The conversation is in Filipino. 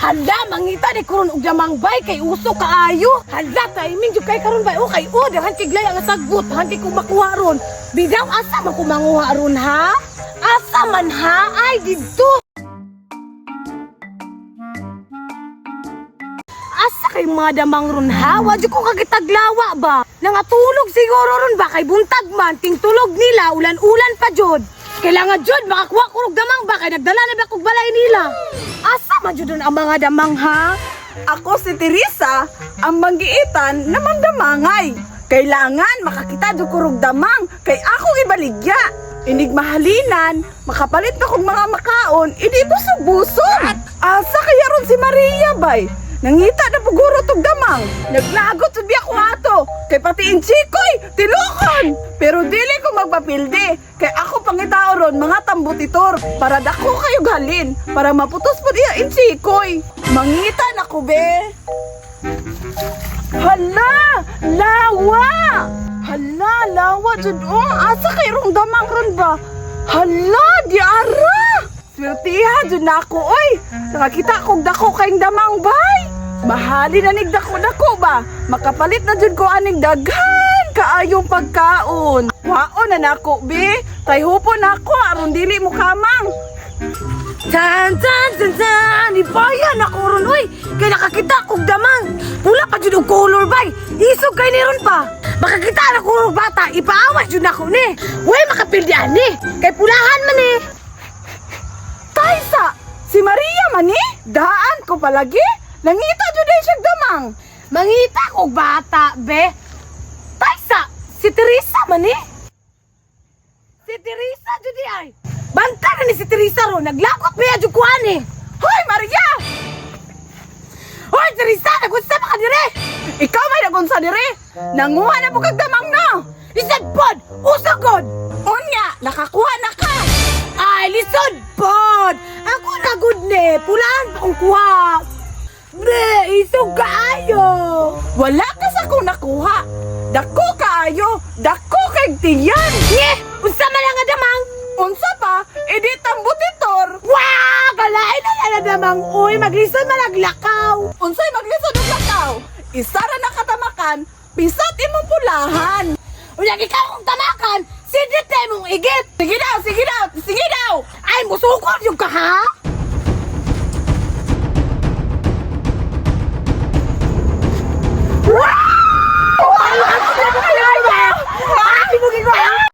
Hala, mangita di karon og damang bay kay uso kaayo. Hala, timing jud kay karon bay. Okay, dahan tiglay ang sagot. Hanti ko makuha ron. Bidaw asa man ko manguha ron ha? Asa man ha? Ay didto. Asa kay mga damang ron ha? Wadyo ko kagitaglawa ba? Nangatulog siguro ron ba kay buntag man ting tulog nila ulan-ulan pa jud. Kailangan jud makakuha ko og damang ba kay nagdala na ba kog balay nila. Asa man jud ang mga damang ha? Ako si Teresa, ang manggiitan na mandamangay. Kailangan makakita do kurog damang kay ako ibaligya. Inig mahalinan, makapalit na kong mga makaon, hindi busog-busog. Asa kaya ron si Maria bay? Nangita na puguro tog damang. Naglagot sa biya ko ato. Kay pati inchikoy, tilukon. Pero dili ko magpapildi. Kay ako pangitao ron mga tambutitor. Para dako kayo galin. Para maputos po diya inchikoy. Mangita na ko be. Hala! Lawa! Hala, lawa jud oh. Asa kay rong damang ron ba? Hala, diara! Swertiha jud na ako oy. Nakakita kog dako kayong damang bay. Mahali na nig dako-dako ba? Makapalit na jud ko aning daghan kaayong pagkaon. Waon na nako be. Kay hupon ako aron dili mo kamang. Tan tan tan tan, ibayan ako ron oy. Kay nakakita kog damang. Pula pa jud og color bay. Isog kay ni ron pa. Makakita na ko og bata, ipaawas jud nako ni. Way makapildi ani. Kay pulahan man ni. Taisa, si Maria man ni? Daan ko palagi. Nangita jud ay siyang damang. Mangita kog bata be. Taysa, si Teresa man ni. Si Teresa jud ay. Banta na ni si Teresa ro, naglakot ba jud ko ani. Hoy Maria! Hoy Teresa, nagunsa pa ka dire? Ikaw may nagunsa dire. Nanguha na po kag damang no. Lisod pod, usagod. Unya, nakakuha na ka. Ay, lisod pod. Ako na good ne, pulaan pa kong kuha. Bre, isog kaayo. Wala ka sa kung nakuha. Dako kaayo, dako kay tiyan. Nye, unsa man lang nga damang? Unsa pa, edi tambutitor. Wow, kalain na na damang. Uy, maglisod malaglakaw. Unsay maglisod og lakaw? Isa ra nakatamakan, pisat imong pulahan. Unyag ikaw kong tamakan, sidit na mong igit. Sige daw, sige daw, sige daw. Ay, musukol yung ka ha?